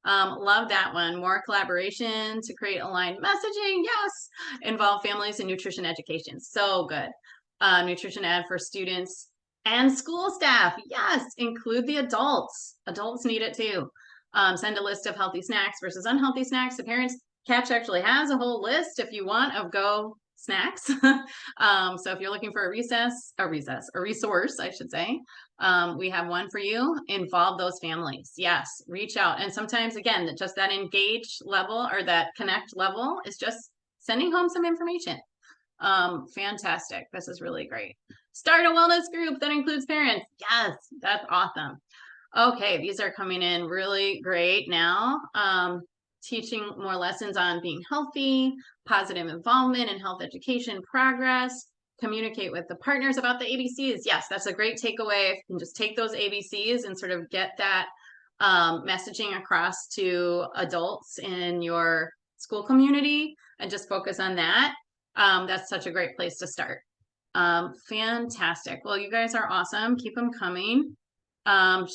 Love that one. More collaboration to create aligned messaging. Yes. Involve families in nutrition education. So good. Nutrition ed for students and school staff. Yes. Include the adults. Adults need it too. Send a list of healthy snacks versus unhealthy snacks to parents. Catch actually has a whole list if you want of go snacks. So if you're looking for a resource, I should say, we have one for you. Involve those families. Yes, reach out. And sometimes, again, just that engage level or that connect level is just sending home some information. Fantastic. This is really great. Start a wellness group that includes parents. Yes, that's awesome. Okay, these are coming in really great now. Teaching more lessons on being healthy, positive involvement in health education progress, communicate with the partners about the ABCs. Yes, that's a great takeaway. If you can just take those ABCs and sort of get that messaging across to adults in your school community and just focus on that. That's such a great place to start. Fantastic. Well, you guys are awesome. Keep them coming.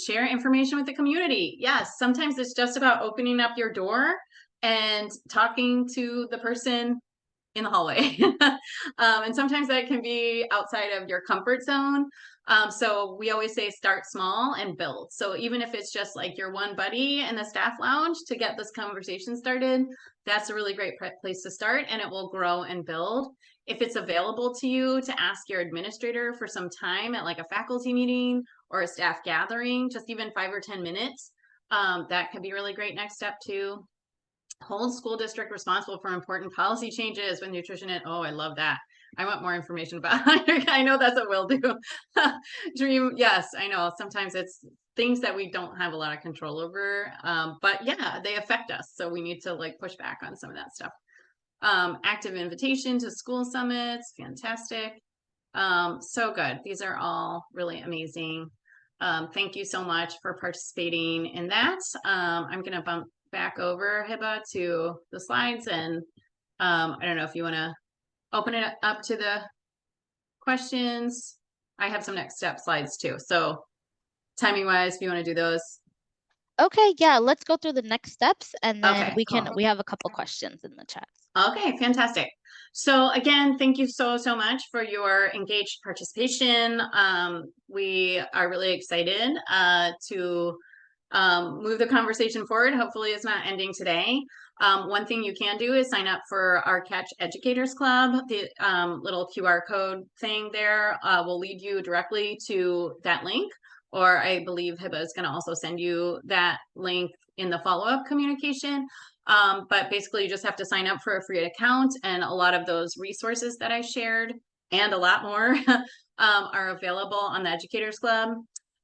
Share information with the community. Yes, sometimes it's just about opening up your door and talking to the person in the hallway. And sometimes that can be outside of your comfort zone. So we always say start small and build. So even if it's just like your one buddy in the staff lounge to get this conversation started, that's a really great place to start, and it will grow and build. If it's available to you to ask your administrator for some time at like a faculty meeting or a staff gathering, just even 5 or 10 minutes, that could be a really great next step too. hold school district responsible for important policy changes with nutrition. And oh, I love that. I want more information about it. I know that's what we'll do. Dream, yes, I know. Sometimes it's things that we don't have a lot of control over. But yeah, they affect us. So we need to like push back on some of that stuff. Active invitation to school summits, fantastic. So good. These are all really amazing. Thank you so much for participating in that. I'm going to bump back over, Hiba, to the slides, and I don't know if you want to open it up to the questions. I have some next step slides too. So timing wise, if you want to do those. Okay, yeah, let's go through the next steps and then Okay, cool. we have a couple questions in the chat. Okay, fantastic. So again, thank you so much for your engaged participation. We are really excited to move the conversation forward. Hopefully it's not ending today. One thing you can do is sign up for our Catch Educators Club. The little QR code thing there will lead you directly to that link. Or I believe Hiba is going to also send you that link in the follow-up communication. But basically you just have to sign up for a free account, and a lot of those resources that I shared and a lot more are available on the Educators Club.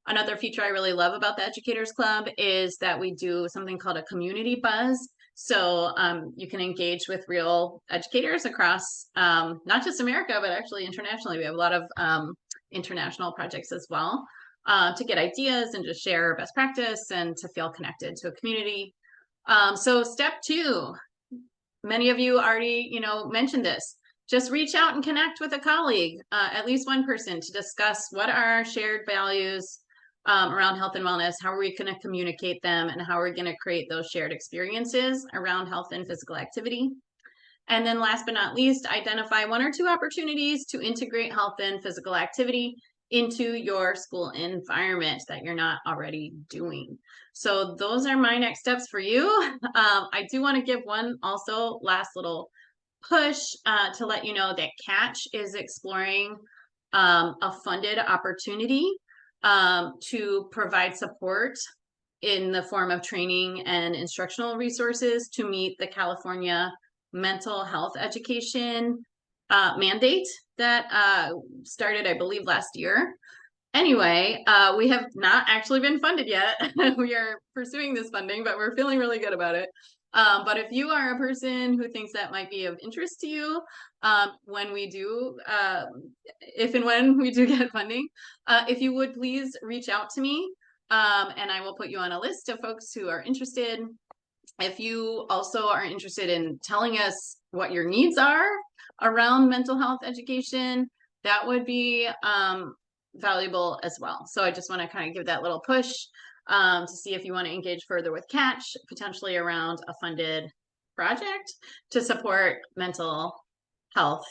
Another feature I really love about the Educators Club is that we do something called a community buzz. So you can engage with real educators across not just America, but actually internationally. We have a lot of international projects as well to get ideas and just share best practice and to feel connected to a community. So step 2, many of you already, mentioned this. Just reach out and connect with a colleague, at least one person, to discuss what are our shared values around health and wellness, how are we going to communicate them, and how are we going to create those shared experiences around health and physical activity. And then last but not least, identify 1 or 2 opportunities to integrate health and physical activity into your school environment that you're not already doing. So those are my next steps for you. I do want to give one also last little push to let you know that Catch is exploring a funded opportunity to provide support in the form of training and instructional resources to meet the California mental health education mandate that started, I believe, last year. Anyway, we have not actually been funded yet. We are pursuing this funding, but we're feeling really good about it. But if you are a person who thinks that might be of interest to you, when we do, if and when we do get funding, if you would please reach out to me, and I will put you on a list of folks who are interested. If you also are interested in telling us what your needs are around mental health education, that would be valuable as well. So I just want to kind of give that little push to see if you want to engage further with Catch, potentially around a funded project to support mental health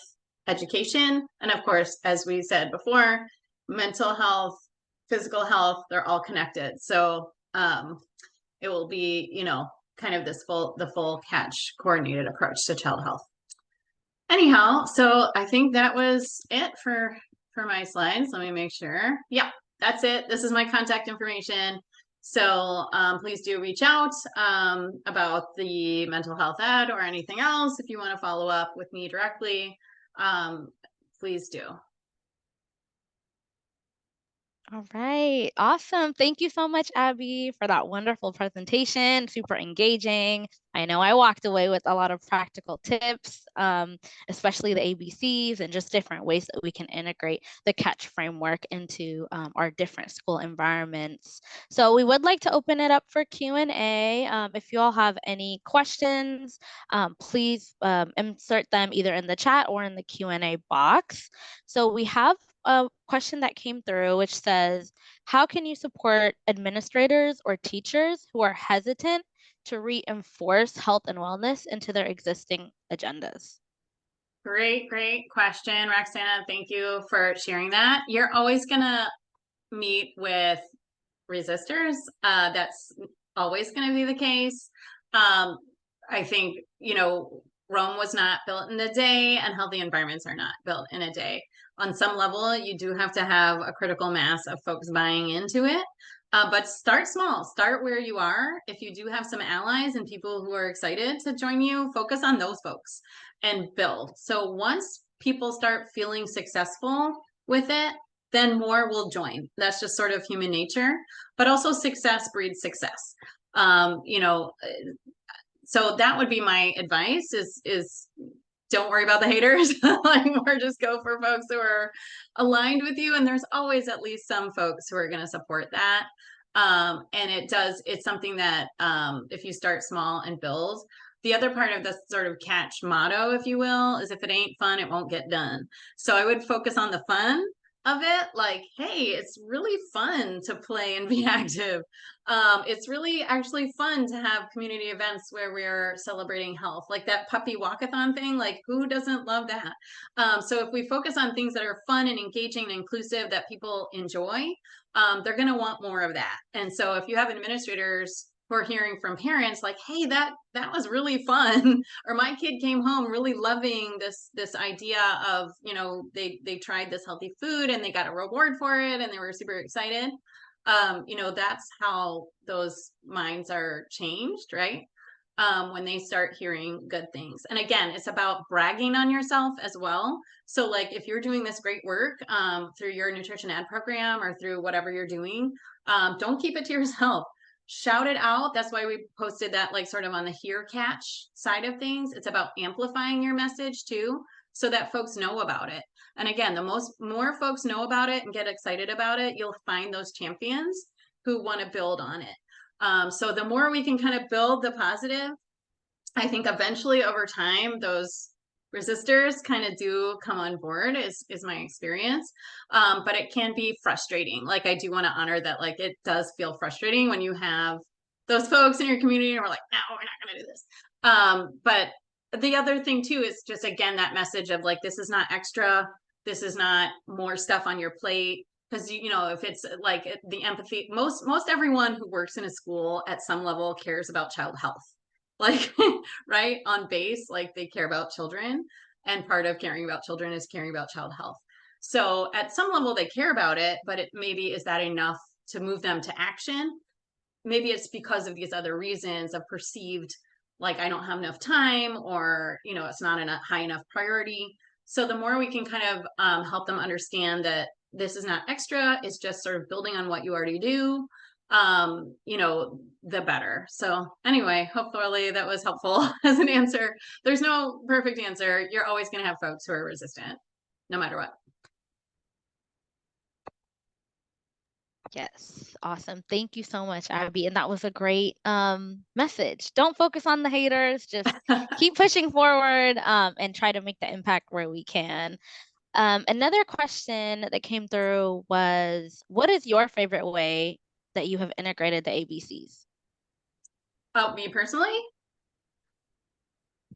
education. And of course, as we said before, mental health, physical health, they're all connected. So it will be, kind of the full Catch coordinated approach to child health. Anyhow, so I think that was it for my slides. Let me make sure. Yeah, that's it. This is my contact information. So please do reach out about the mental health ed or anything else. If you want to follow up with me directly, please do. All right, awesome. Thank you so much, Abby, for that wonderful presentation. Super engaging. I know I walked away with a lot of practical tips, especially the ABCs and just different ways that we can integrate the Catch framework into our different school environments. So we would like to open it up for Q&A. If you all have any questions, please insert them either in the chat or in the Q&A box. So we have a question that came through which says, how can you support administrators or teachers who are hesitant to reinforce health and wellness into their existing agendas? Great question, Roxana. Thank you for sharing that. You're always gonna meet with resistors. That's always going to be the case. I think, Rome was not built in a day, and healthy environments are not built in a day. On some level, you do have to have a critical mass of folks buying into it. But start small, start where you are. If you do have some allies and people who are excited to join you, focus on those folks and build. So once people start feeling successful with it, then more will join. That's just sort of human nature, but also success breeds success. You know, so that would be my advice is don't worry about the haters. Like, more just go for folks who are aligned with you. And there's always at least some folks who are going to support that. And it's something that if you start small and build, the other part of the sort of catch motto, if you will, is if it ain't fun, it won't get done. So I would focus on the fun of it. Like, hey, it's really fun to play and be active. It's really actually fun to have community events where we're celebrating health, like that puppy walkathon thing. Like, who doesn't love that? So if we focus on things that are fun and engaging and inclusive that people enjoy, they're going to want more of that. And so if you have administrators who are hearing from parents like, hey, that was really fun, or my kid came home really loving this idea of, you know, they tried this healthy food and they got a reward for it and they were super excited. You know, that's how those minds are changed, right? When they start hearing good things. And again, it's about bragging on yourself as well. So like if you're doing this great work through your nutrition ed program or through whatever you're doing, don't keep it to yourself. Shout it out. That's why we posted that, like, sort of on the hear catch side of things. It's about amplifying your message too, so that folks know about it. And again, the more folks know about it and get excited about it, you'll find those champions who want to build on it. So the more we can kind of build the positive, I think eventually over time, those resistors kind of do come on board is my experience. But it can be frustrating. Like, I do want to honor that, like, it does feel frustrating when you have those folks in your community and we're like, no, we're not going to do this. But the other thing too is just, again, that message of like, this is not extra. This is not more stuff on your plate. Because, you know, if it's like the empathy, most everyone who works in a school at some level cares about child health. Like, right on base, like they care about children, and part of caring about children is caring about child health. So at some level they care about it, but it maybe, is that enough to move them to action? Maybe it's because of these other reasons of perceived, like, I don't have enough time, or, you know, it's not a high enough priority. So the more we can kind of help them understand that this is not extra, it's just sort of building on what you already do, you know, the better. So anyway, hopefully that was helpful as an answer. There's no perfect answer. You're always going to have folks who are resistant, no matter what. Yes, awesome. Thank you so much, Abby. And that was a great message. Don't focus on the haters, just keep pushing forward and try to make the impact where we can. Another question that came through was, what is your favorite way that you have integrated the ABCs? About me personally?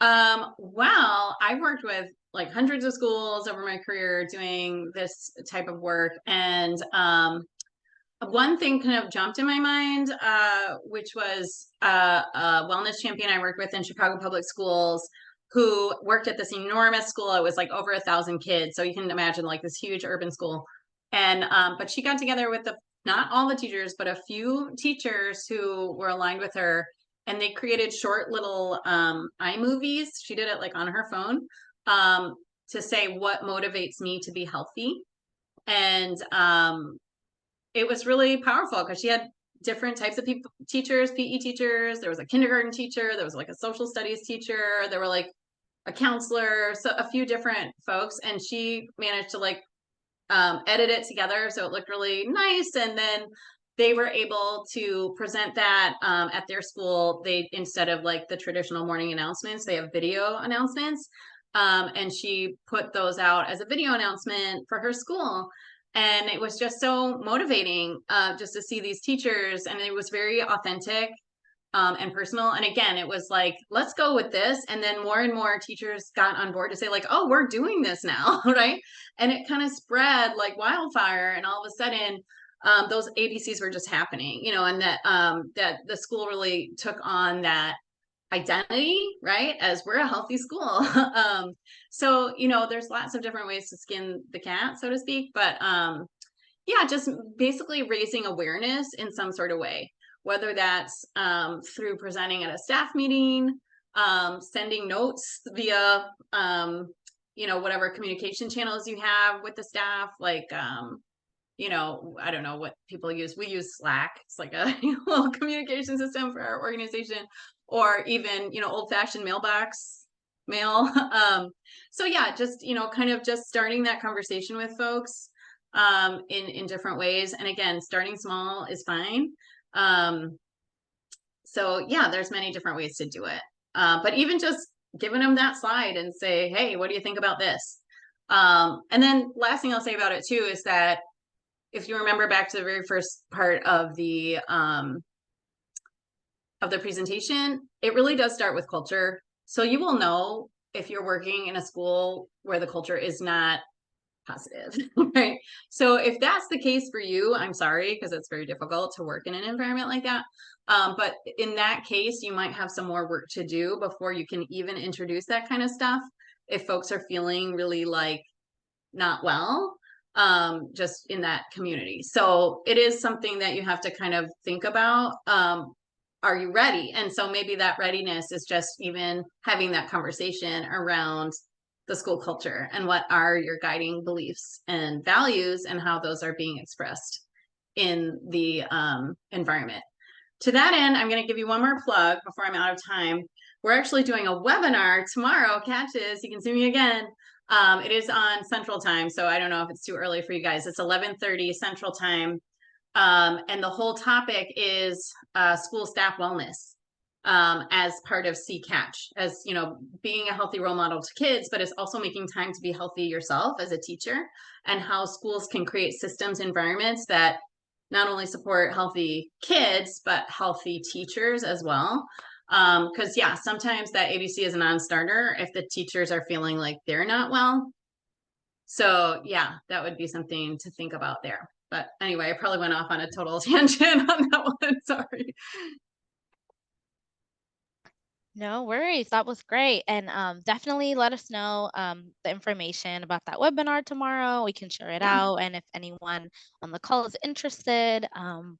Well, I've worked with like hundreds of schools over my career doing this type of work. And one thing kind of jumped in my mind, which was a wellness champion I worked with in Chicago Public Schools, who worked at this enormous school. It was like over 1,000 kids. So you can imagine, like, this huge urban school. And but she got together with not all the teachers, but a few teachers who were aligned with her, and they created short little iMovies. She did it like on her phone, to say what motivates me to be healthy. And it was really powerful because she had different types of teachers, PE teachers. There was a kindergarten teacher. There was like a social studies teacher. There were like a counselor, so a few different folks. And she managed to like edit it together so it looked really nice. And then they were able to present that at their school. They, instead of like the traditional morning announcements, they have video announcements. And she put those out as a video announcement for her school. And it was just so motivating just to see these teachers. And it was very authentic and personal. And again, it was like, let's go with this. And then more and more teachers got on board to say like, oh, we're doing this now, right? And it kind of spread like wildfire. And all of a sudden, those ABCs were just happening, you know, and that the school really took on that identity, right? As we're a healthy school. So, you know, there's lots of different ways to skin the cat, so to speak. But yeah, just basically raising awareness in some sort of way, whether that's through presenting at a staff meeting, sending notes via, whatever communication channels you have with the staff, like, I don't know what people use. We use Slack. It's like a little communication system for our organization, or even, old fashioned mailbox mail. So yeah, just, kind of just starting that conversation with folks in different ways. And again, starting small is fine. So yeah, there's many different ways to do it. But even just giving them that slide and say, hey, what do you think about this? And then last thing I'll say about it too is that if you remember back to the very first part of the presentation, it really does start with culture. So you will know if you're working in a school where the culture is not positive, right? So if that's the case for you, I'm sorry, because it's very difficult to work in an environment like that. But in that case, you might have some more work to do before you can even introduce that kind of stuff. If folks are feeling really like not well, just in that community. So it is something that you have to kind of think about. Are you ready? And so maybe that readiness is just even having that conversation around the school culture and what are your guiding beliefs and values and how those are being expressed in the environment. To that end, I'm going to give you one more plug before I'm out of time. We're actually doing a webinar tomorrow. Catches, you can see me again. It is on Central Time, so I don't know if it's too early for you guys. It's 11:30 Central Time, and the whole topic is school staff wellness as part of C-Catch, as being a healthy role model to kids, but it's also making time to be healthy yourself as a teacher, and how schools can create systems, environments that not only support healthy kids, but healthy teachers as well. Because yeah, sometimes that ABC is a non-starter if the teachers are feeling like they're not well. So yeah, that would be something to think about there. But anyway, I probably went off on a total tangent on that one. Sorry. No worries. That was great. And definitely let us know the information about that webinar tomorrow. We can share it Yeah. out. And if anyone on the call is interested,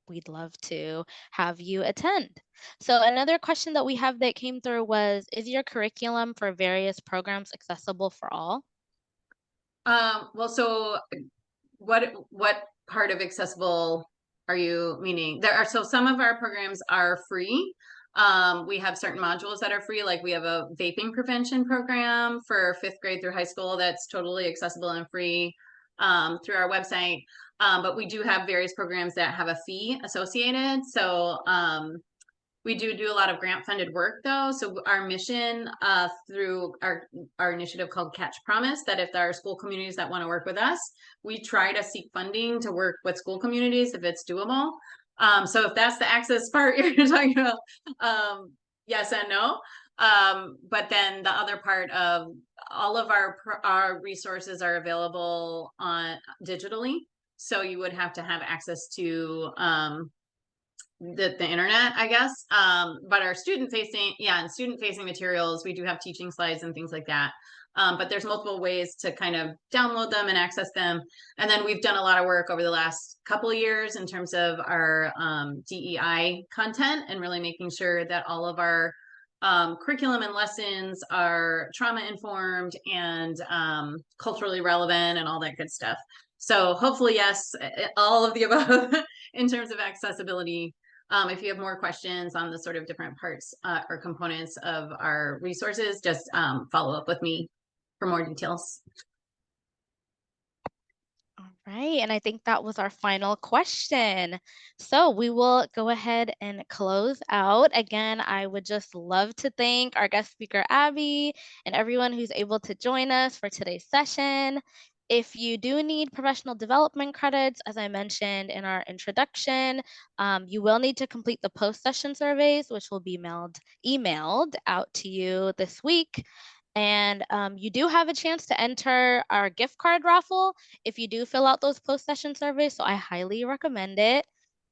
we'd love to have you attend. So another question that we have that came through was, is your curriculum for various programs accessible for all? Well, so what part of accessible are you meaning? So some of our programs are free. We have certain modules that are free, like we have a vaping prevention program for 5th grade through high school that's totally accessible and free through our website. But we do have various programs that have a fee associated. So we do a lot of grant funded work though. So our mission through our initiative called Catch Promise, that if there are school communities that want to work with us, we try to seek funding to work with school communities if it's doable. So if that's the access part you're talking about, yes and no. But then the other part of all of our resources are available on digitally. So you would have to have access to the internet, I guess. But our student facing materials, we do have teaching slides and things like that. But there's multiple ways to kind of download them and access them. And then we've done a lot of work over the last couple of years in terms of our DEI content and really making sure that all of our curriculum and lessons are trauma informed and culturally relevant and all that good stuff. So hopefully, yes, all of the above in terms of accessibility. If you have more questions on the sort of different parts or components of our resources, just follow up with me for more details. All right, and I think that was our final question. So we will go ahead and close out. Again, I would just love to thank our guest speaker, Abby, and everyone who's able to join us for today's session. If you do need professional development credits, as I mentioned in our introduction, you will need to complete the post-session surveys, which will be emailed out to you this week. And you do have a chance to enter our gift card raffle if you do fill out those post-session surveys. So I highly recommend it.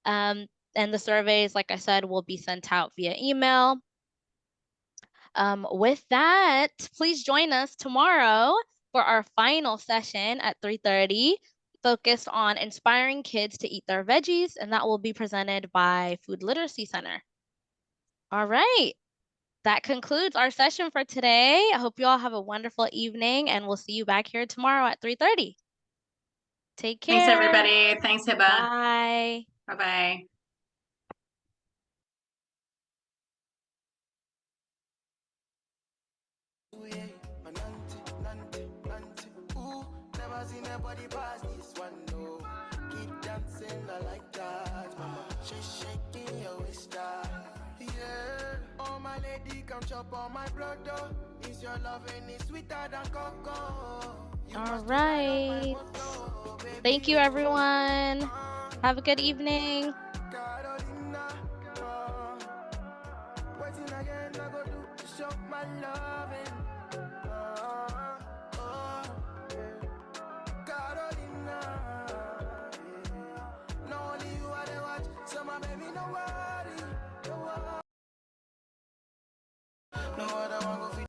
And the surveys, like I said, will be sent out via email. With that, please join us tomorrow for our final session at 3:30. focused on inspiring kids to eat their veggies, and that will be presented by Food Literacy Center. All right. That concludes our session for today. I hope you all have a wonderful evening, and we'll see you back here tomorrow at 3:30. Take care. Thanks, everybody. Thanks, Hiba. Bye. Bye-bye. Never seen nobody pass this one, no. Keep dancing, I like that. Mama, she's shaking your waist, yeah. Oh, my lady, come chop on my blood, though. Is your loving is sweeter than cocoa? All right. Thank you, everyone. Have a good evening. Carolina, waiting again, I go do to show my loving.